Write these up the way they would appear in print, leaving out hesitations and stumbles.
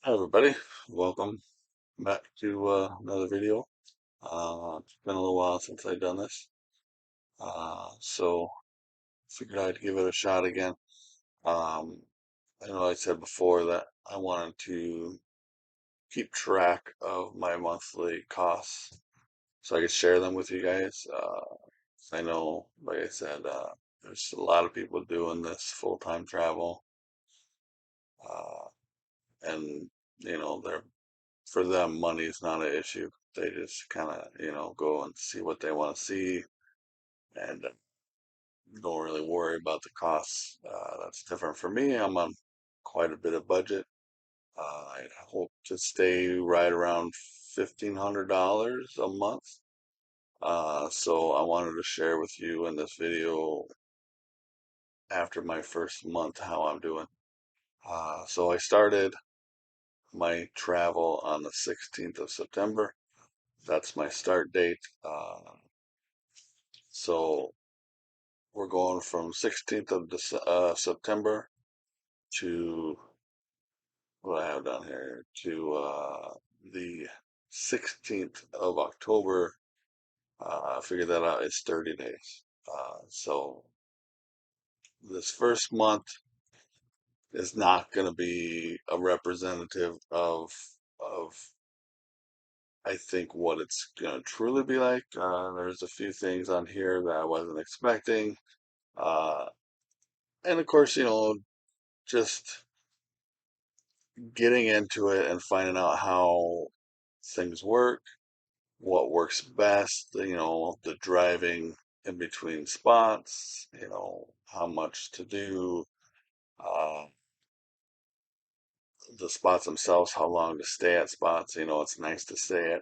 Hi everybody, welcome back to another video. It's been a little while since I've done this, so figured I'd give it a shot again. Um, I know I said before that I wanted to keep track of my monthly costs so I could share them with you guys. I know, like I said, there's a lot of people doing this full-time travel, uh, and they're for them, money is not an issue. They just kind of, go and see what they want to see and don't really worry about the costs. That's different for me. I'm on quite a bit of budget. I hope to stay right around $1,500 a month. So I wanted to share with you in this video after my first month how I'm doing. So I started my travel on the 16th of September. That's my start date. So we're going from 16th of September to what I have down here to the 16th of October. I figured that out. It's 30 days. So this first month is not going to be a representative of I think what it's going to truly be like. There's a few things on here that I wasn't expecting. Uh, and of course, just getting into it and finding out how things work, what works best, the driving in between spots, how much to do, uh, the spots themselves, how long to stay at spots. It's nice to stay at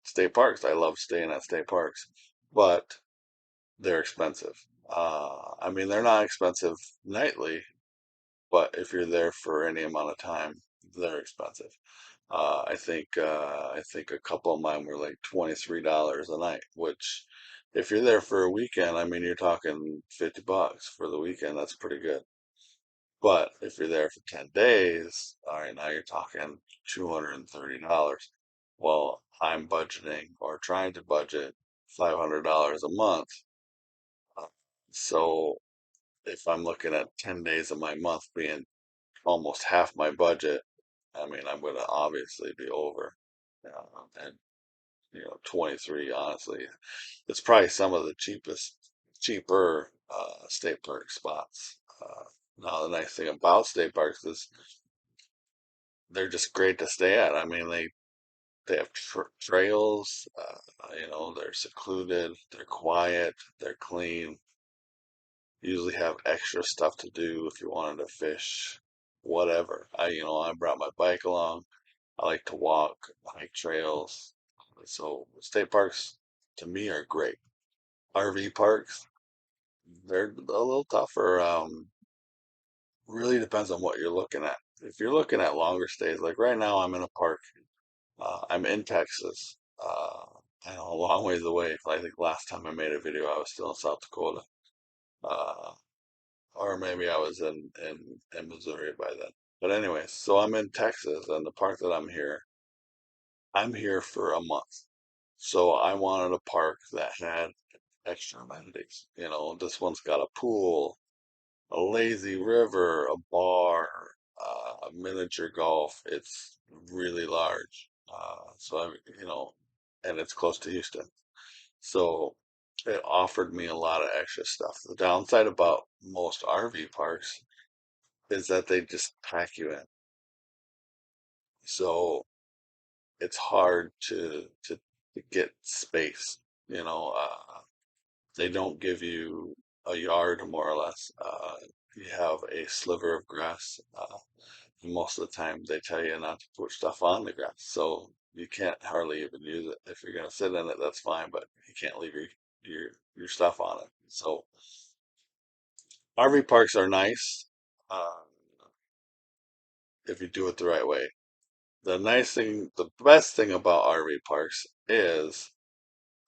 state parks. I love staying at state parks, but they're expensive. I mean, they're not expensive nightly, but if you're there for any amount of time, they're expensive. I think a couple of mine were like $23 a night, which if you're there for a weekend, I mean, you're talking $50 for the weekend. That's pretty good. But if you're there for 10 days, all right, now you're talking $230. Well, I'm budgeting or trying to budget $500 a month. Uh, So if I'm looking at 10 days of my month being almost half my budget, I mean, I'm going to obviously be over. And 23, honestly, it's probably some of the cheaper state park spots. Now, the nice thing about state parks is they're just great to stay at. I mean, they have trails. They're secluded, they're quiet, they're clean. Usually have extra stuff to do if you wanted to fish, whatever. I brought my bike along. I like to walk, hike trails. So state parks to me are great. RV parks, they're a little tougher. Really depends on what you're looking at. If you're looking at longer stays, like right now, I'm in a park. I'm in Texas. I know a long ways away. I think last time I made a video, I was still in South Dakota, uh, or maybe I was in Missouri by then. But anyways, so I'm in Texas, and the park that I'm here for a month. So I wanted a park that had extra amenities. This one's got a pool, a lazy river, a bar, a miniature golf. It's really large. And it's close to Houston. So it offered me a lot of extra stuff. The downside about most RV parks is that they just pack you in. So it's hard to get space. You know, they don't give you a yard more or less. You have a sliver of grass. Most of the time, they tell you not to put stuff on the grass, so you can't hardly even use it. If you're gonna sit in it, that's fine, but you can't leave your stuff on it. So RV parks are nice uh, if you do it the right way. The best thing about RV parks is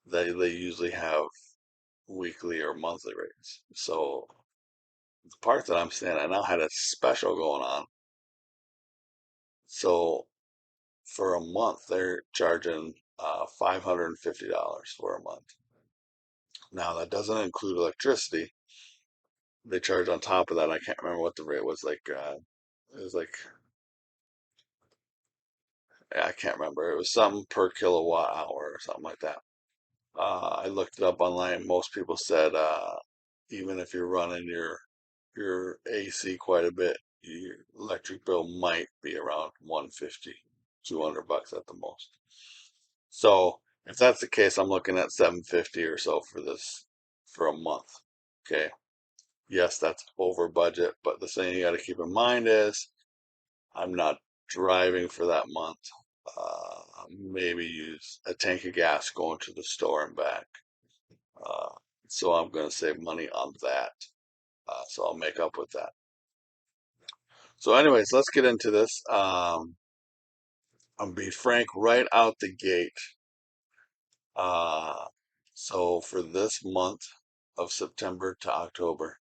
they usually have weekly or monthly rates. So the park that I'm staying at now had a special going on. So for a month, they're charging $550 for a month. Now that doesn't include electricity. They charge on top of that. I can't remember what the rate was like. It was like I can't remember. It was something per kilowatt hour or something like that. I looked it up online. Most people said even if you're running your AC quite a bit, your electric bill might be around 150, $200 at the most. So if that's the case, I'm looking at 750 or so for this for a month. Okay. Yes, that's over budget, but the thing you got to keep in mind is I'm not driving for that month. Maybe use a tank of gas going to the store and back. Uh, so I'm going to save money on that. So I'll make up with that. So, anyways, let's get into this. I'll be frank right out the gate. Uh, so for this month of September to October,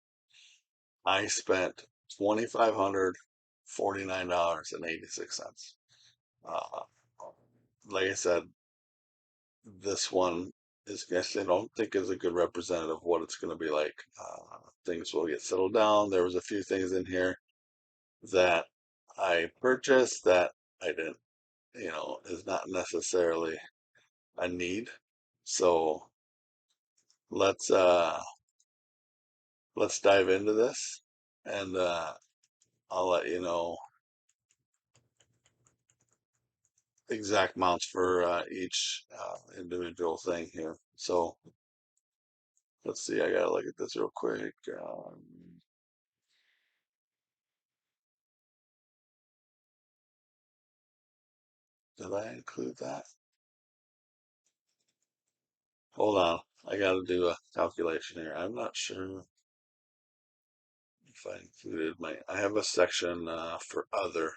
I spent $2,549.86. Uh, like I said, this one is, guess I don't think is a good representative of what it's going to be like. Things will get settled down. There was a few things in here that I purchased that I didn't, is not necessarily a need. So let's uh let's dive into this and I'll let you know exact amounts for each individual thing here. So let's see, I gotta look at this real quick. Did I include that? Hold on, I gotta do a calculation here. I'm not sure if I included I have a section for other,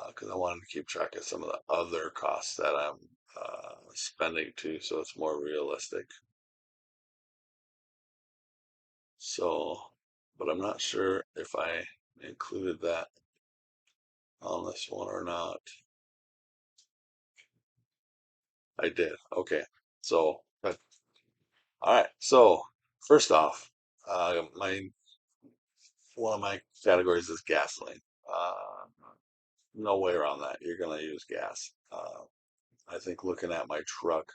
because I wanted to keep track of some of the other costs that I'm spending too, so it's more realistic. So, but I'm not sure if I included that on this one or not. I did. Okay. So, but, all right. So, first off, my one of my categories is gasoline. Uh, no way around that. You're gonna use gas. I think looking at my truck,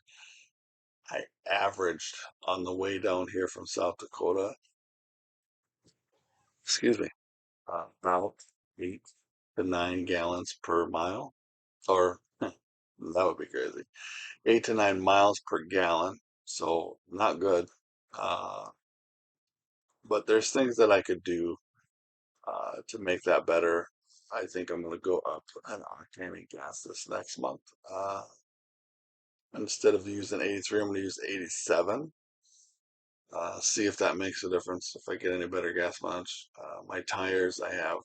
I averaged on the way down here from South Dakota, excuse me, about 8 to 9 gallons per mile, or that would be crazy. 8 to 9 miles per gallon, so not good. Uh, but there's things that I could do to make that better. I think I'm going to go up an octane and gas this next month. Instead of using 83, I'm going to use 87. See if that makes a difference, if I get any better gas mileage. My tires, I have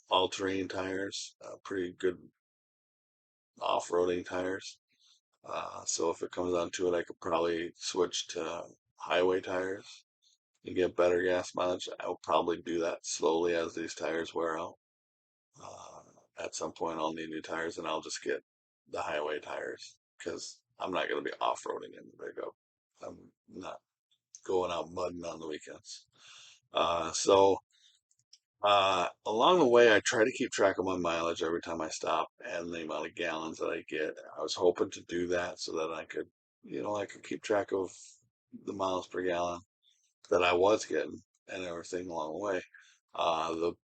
all-terrain tires, pretty good off-roading tires. So if it comes down to it, I could probably switch to highway tires and get better gas mileage. I'll probably do that slowly as these tires wear out. At some point, I'll need new tires, and I'll just get the highway tires because I'm not going to be off-roading in the pickup. I'm not going out mudding on the weekends. So along the way, I try to keep track of my mileage every time I stop and the amount of gallons that I get. I was hoping to do that so that I could keep track of the miles per gallon that I was getting and everything along the way.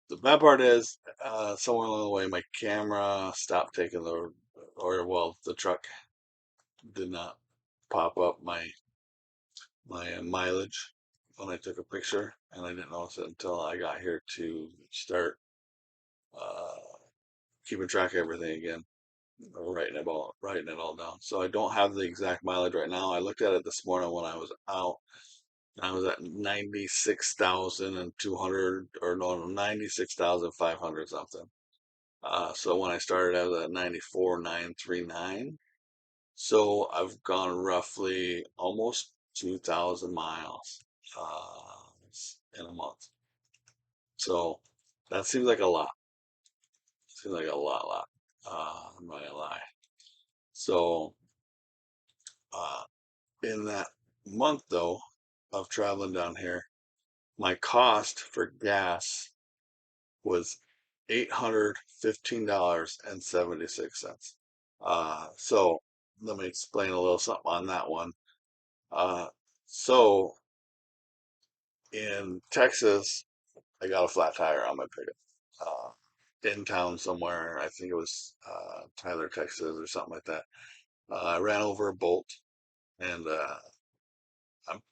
The bad part is, somewhere along the way, my camera stopped taking the truck did not pop up my mileage when I took a picture, and I didn't notice it until I got here to start uh, keeping track of everything again, writing it all down. So I don't have the exact mileage right now. I looked at it this morning when I was out, and I was at 96,200, or no, 96,500 something. So when I started, I was at 94,939. So I've gone roughly almost 2,000 miles in a month. So that seems like a lot. Seems like a lot. I'm not gonna lie. So, uh, in that month though of traveling down here, my cost for gas was $815.76. So let me explain a little something on that one. Uh, so in Texas, I got a flat tire on my pickup. In town somewhere, I think it was Tyler, Texas, or something like that. I ran over a bolt, and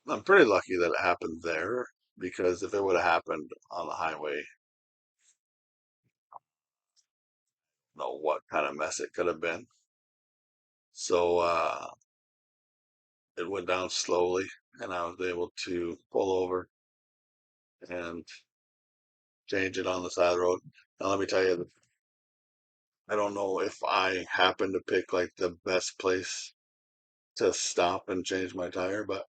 I'm pretty lucky that it happened there because if it would have happened on the highway, I don't know what kind of mess it could have been. So it went down slowly, and I was able to pull over and change it on the side of the road. Now, let me tell you, I don't know if I happened to pick like the best place to stop and change my tire, but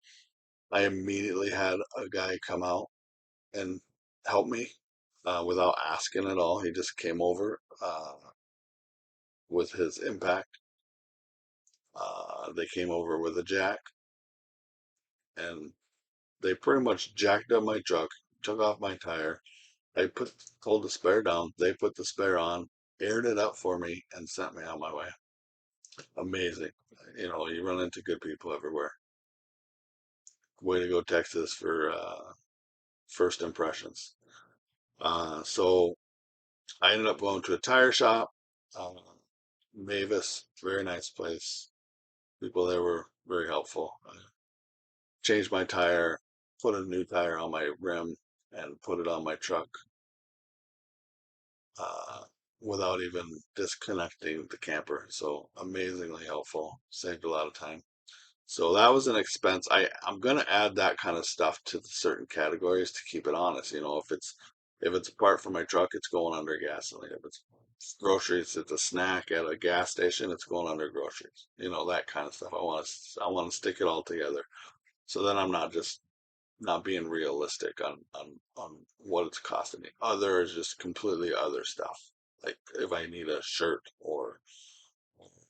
I immediately had a guy come out and help me without asking at all. He just came over with his impact. They came over with a jack and they pretty much jacked up my truck, took off my tire. I pulled the spare down. They put the spare on, aired it up for me, and sent me on my way. Amazing. You know, you run into good people everywhere. Way to go, Texas, for first impressions. So I ended up going to a tire shop, uh, Mavis, very nice place. People there were very helpful. Changed my tire, put a new tire on my rim, and put it on my truck uh, without even disconnecting the camper. So amazingly helpful. Saved a lot of time. So that was an expense. I'm gonna add that kind of stuff to the certain categories to keep it honest. You know, if it's a part for my truck, it's going under gasoline. If it's groceries, it's a snack at a gas station, it's going under groceries. You know, that kind of stuff. I want to stick it all together. So then I'm not just not being realistic on what it's costing me. Other is just completely other stuff. Like if I need a shirt or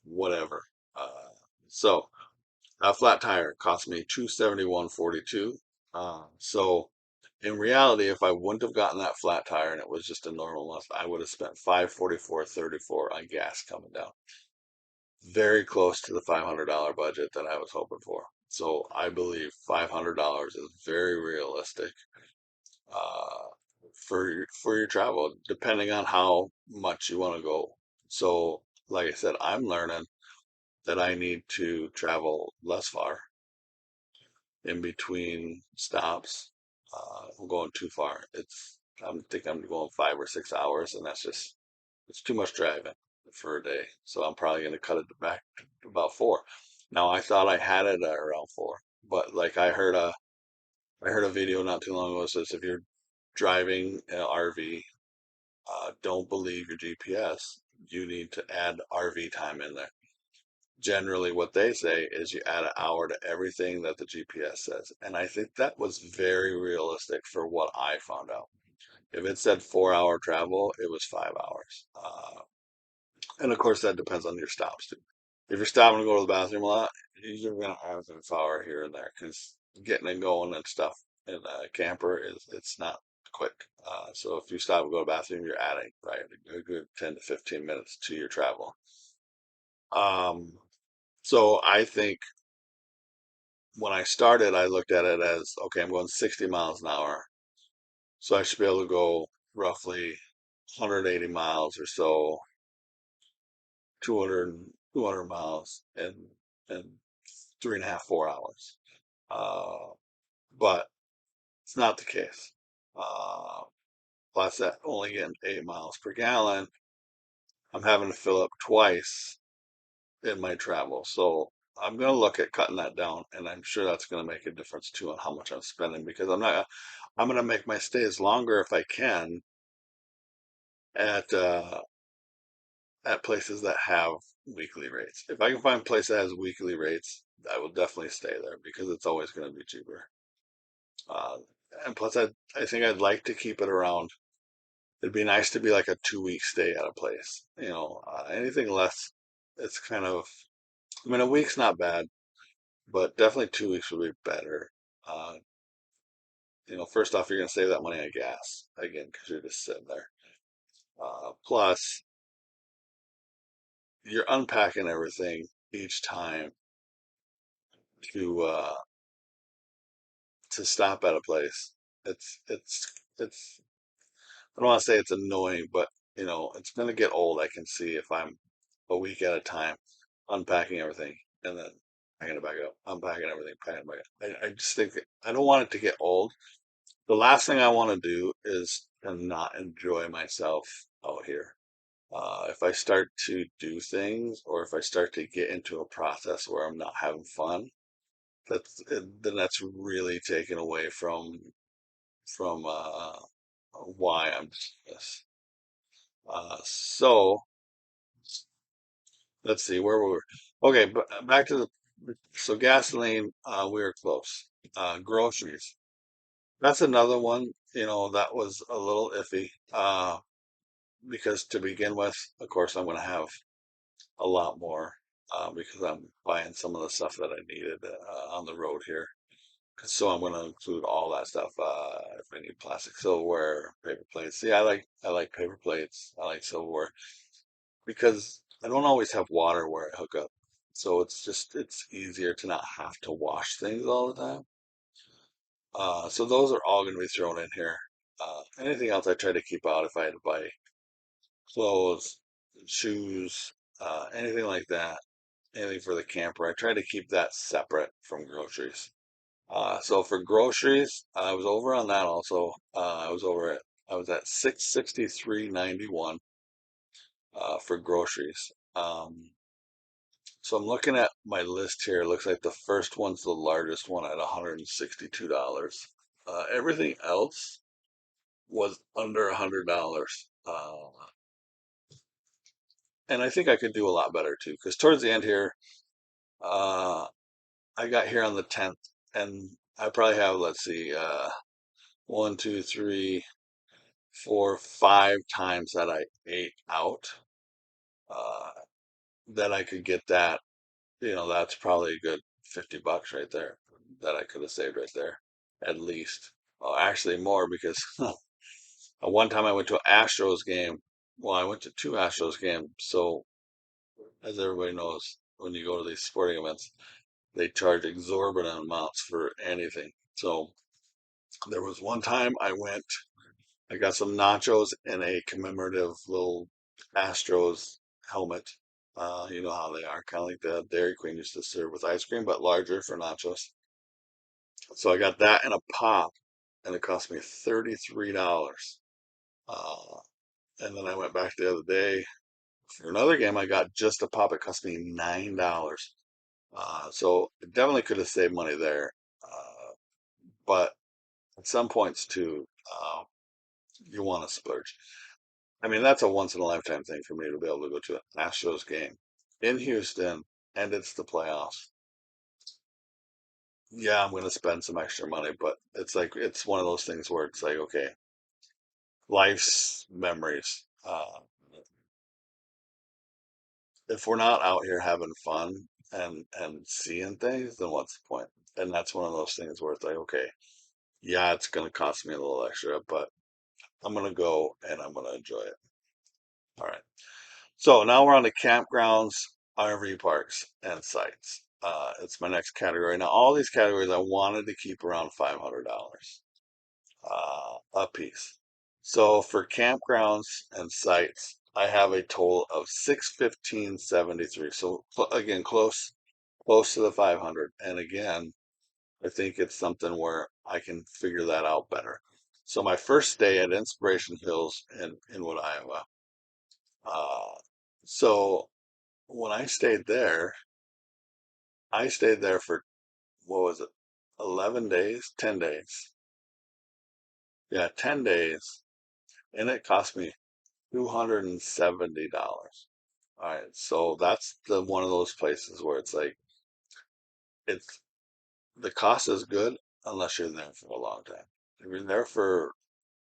whatever. Uh, so a flat tire cost me 271.42. So in reality, if I wouldn't have gotten that flat tire and it was just a normal month, I would have spent 544.34 on gas coming down. Very close to the $500 budget that I was hoping for. So I believe $500 is very realistic uh, for your travel, depending on how much you want to go. So, like I said, I'm learning that I need to travel less far in between stops. I'm going too far. I think I'm going 5 or 6 hours, and it's too much driving for a day. So I'm probably going to cut it back to about 4. Now I thought I had it at around 4, but like I heard a video not too long ago that says if you're driving an RV, don't believe your GPS. You need to add RV time in there. Generally, what they say is you add an hour to everything that the GPS says. And I think that was very realistic for what I found out. If it said 4 hour travel, it was 5 hours. And of course, that depends on your stops too. If you're stopping to go to the bathroom a lot, you're going to have an hour here and there because getting and going and stuff in a camper it's not quick. So if you stop and go to the bathroom, you're adding right a good 10 to 15 minutes to your travel. Um, so I think when I started, I looked at it as okay, I'm going 60 miles an hour, so I should be able to go roughly 180 miles or so, 200 miles in 3.5, 4 hours. Uh, but it's not the case. Uh, Plus that only getting 8 miles per gallon, I'm having to fill up twice in my travel. So I'm going to look at cutting that down, and I'm sure that's going to make a difference too on how much I'm spending because I'm going to make my stays longer if I can at uh, at places that have weekly rates. If I can find a place that has weekly rates, I will definitely stay there because it's always going to be cheaper. Uh, and plus, I think I'd like to keep it around it'd be nice to be like a 2 week stay at a place. Anything less, it's kind of. I mean, a week's not bad, but definitely 2 weeks would be better. Uh, first off, you're gonna save that money on gas again because you're just sitting there. Plus, you're unpacking everything each time to uh, to stop at a place. It's I don't want to say it's annoying, but it's gonna get old. I can see if I'm a week at a time unpacking everything and then packing it back up, unpacking everything, packing it back up. I just think I don't want it to get old. The last thing I want to do is to not enjoy myself out here. If I start to do things or if I start to get into a process where I'm not having fun, then that's really taken away from why I'm doing this. So let's see where we were. Okay, but back to the gasoline. We were close. Groceries. That's another one. That was a little iffy. Because to begin with, of course, I'm going to have a lot more because I'm buying some of the stuff that I needed on the road here. So I'm going to include all that stuff. If I need plastic silverware, paper plates. See, I like paper plates. I like silverware because I don't always have water where I hook up. So it's easier to not have to wash things all the time. So those are all going to be thrown in here. Anything else I try to keep out if I had to buy clothes, shoes, anything like that, anything for the camper. I try to keep that separate from groceries. So for groceries, I was over on that also. I was at 663.91 for groceries. So I'm looking at my list here. It looks like the first one's the largest one at $162. Everything else was under $100. And I think I could do a lot better too, because towards the end here, uh, I got here on the 10th, and I probably have, let's see, one, two, three, 4, 5 times that I ate out, uh, that I could get that. That's probably a good $50 right there that I could have saved right there, at least. Actually, more because one time I went to an Astros game. Well, I went to two Astros games. So, as everybody knows, when you go to these sporting events, they charge exorbitant amounts for anything. So, there was one time I got some nachos and a commemorative little Astros helmet. You know how they are, kind of like the Dairy Queen used to serve with ice cream, but larger for nachos. So I got that in a pop, and it cost me $33. Uh, and then I went back the other day for another game. I got just a pop. It cost me $9. So I definitely could have saved money there. But at some points too, you want to splurge. I mean, that's a once in a lifetime thing for me to be able to go to an Astros game in Houston, and it's the playoffs. Yeah, I'm going to spend some extra money, but it's one of those things where it's like, okay, life's memories. If we're not out here having fun and seeing things, then what's the point? And that's one of those things where it's like, okay, yeah, it's going to cost me a little extra, but I'm going to go and I'm going to enjoy it. All right. So now we're on to campgrounds, RV parks, and sites. It's my next category. Now, all these categories I wanted to keep around $500 a piece. So for campgrounds and sites, I have a total of 615.73. So again, close to the 500. And again, I think it's something where I can figure that out better. So my first stay at Inspiration Hills in Inwood, Iowa. Uh, so when I stayed there for, what was it, 11 days, 10 days. Yeah, 10 days. And it cost me $270. All right, so that's the one of those places where it's like it's the cost is good unless you're there for a long time. If you're there for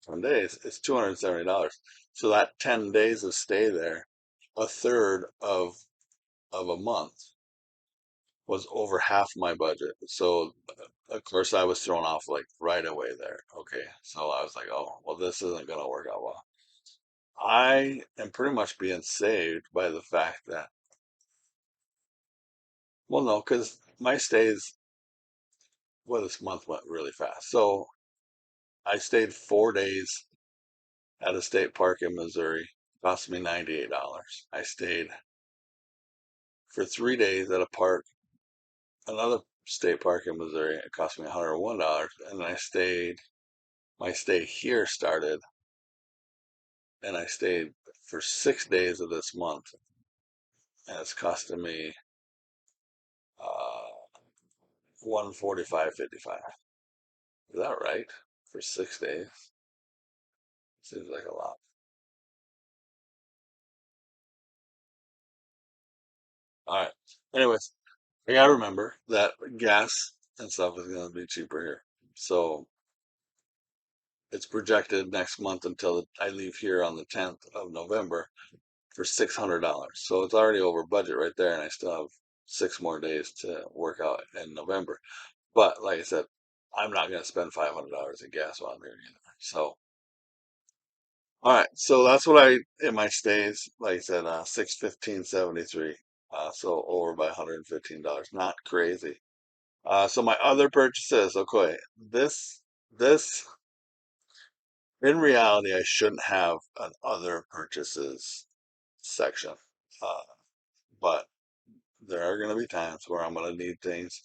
10 days, it's $270. So that 10 days of stay there, a third of a month was over half my budget. So of course I was thrown off like right away there. Okay. So I was like, oh, well, this isn't going to work out well. I am pretty much being saved by the fact that, well, no, because my stays, well, this month went really fast. So I stayed 4 days at a state park in Missouri, cost me $98. I stayed for 3 days at a park, another state park in Missouri. It cost me $101. And then my stay here started, and I stayed for 6 days of this month, and it's costing me 145.55. Is that right? For 6 days? Seems like a lot. All right. Anyways, I gotta remember that gas and stuff is gonna be cheaper here. So it's projected next month until I leave here on the 10th of November for $600. So it's already over budget right there, and I still have 6 more days to work out in November. But like I said, I'm not going to spend $500 in gas while I'm here either. So, all right. So that's what I in my stays. Like I said, 615.73. So over by $115. Not crazy. So my other purchases. Okay, this in reality, I shouldn't have an other purchases section. Uh, but there are going to be times where I'm going to need things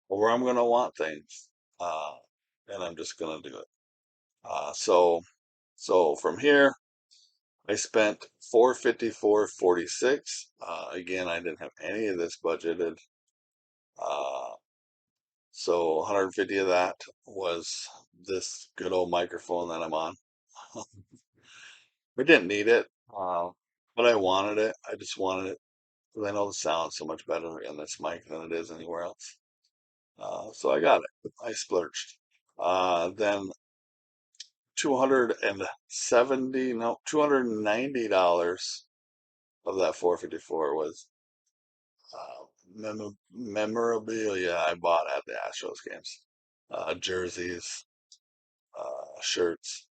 or where I'm going to want things. Uh, and I'm just going to do it. So from here, I spent 454.46. Again, I didn't have any of this budgeted. Uh, so 150 of that was this good old microphone that I'm on. We didn't need it, but I wanted it. I just wanted it because I know the sound's so much better in this mic than it is anywhere else. So I got it. I splurged. Then 270, no, $290 of that 454 was memorabilia I bought at the Astros games. Jerseys, shirts,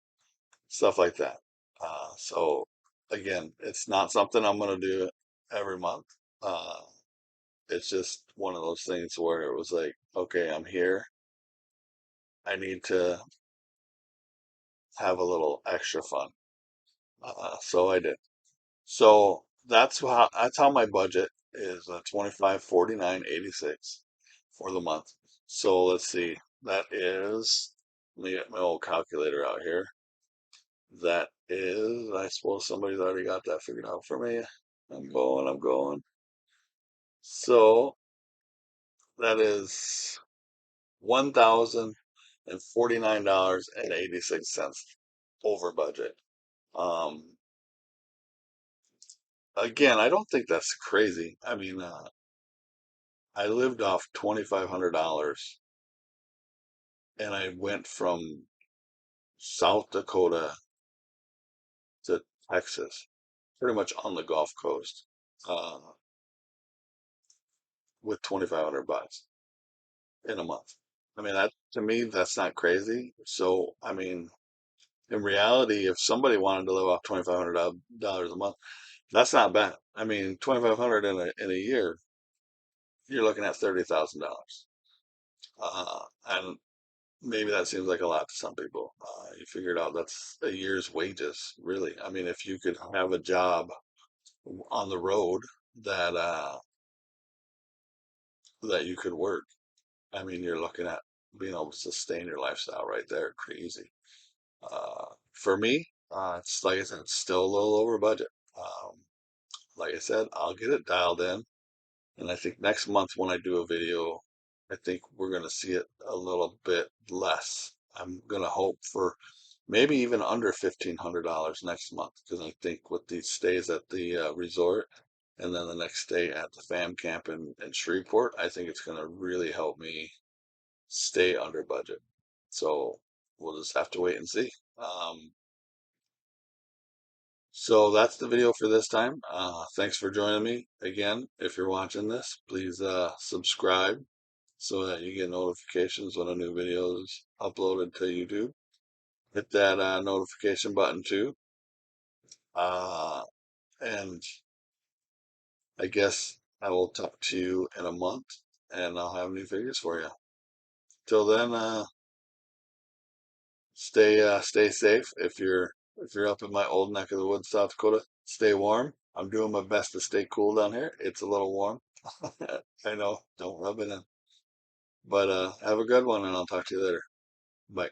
stuff like that. So again, it's not something I'm going to do every month. Uh, it's just one of those things where it was like, okay, I'm here. I need to have a little extra fun. So I did. So that's how my budget is 2549.86 for the month. So let's see. That is, let me get my old calculator out here. That is, I suppose somebody's already got that figured out for me. I'm going. So that is $1,049.86 over budget. Um, again, I don't think that's crazy. I mean, I lived off $2,500 and I went from South Dakota to Texas, pretty much on the Gulf Coast, uh, with 2,500 bucks in a month. I mean, that to me, that's not crazy. So, I mean, in reality, if somebody wanted to live off $2,500 a month, that's not bad. I mean, 2,500 in a year, you're looking at $30,000. And maybe that seems like a lot to some people. You figure it out, that's a year's wages, really. I mean, if you could have a job on the road that that you could work, I mean, you're looking at being able to sustain your lifestyle right there. Crazy. For me, it's like I said, it's still a little over budget. Um, like I said, I'll get it dialed in. And I think next month when I do a video, I think we're going to see it a little bit less. I'm going to hope for maybe even under $1,500 next month because I think with these stays at the resort and then the next stay at the fam camp in Shreveport, I think it's going to really help me stay under budget. So we'll just have to wait and see. So that's the video for this time. Thanks for joining me again. If you're watching this, please subscribe so that you get notifications when a new video is uploaded to YouTube. Hit that notification button too. Uh, and I guess I will talk to you in a month and I'll have new figures for you. Till then, stay safe. If you're up in my old neck of the woods, South Dakota, stay warm. I'm doing my best to stay cool down here. It's a little warm. I know, don't rub it in. But have a good one and I'll talk to you later. Bye.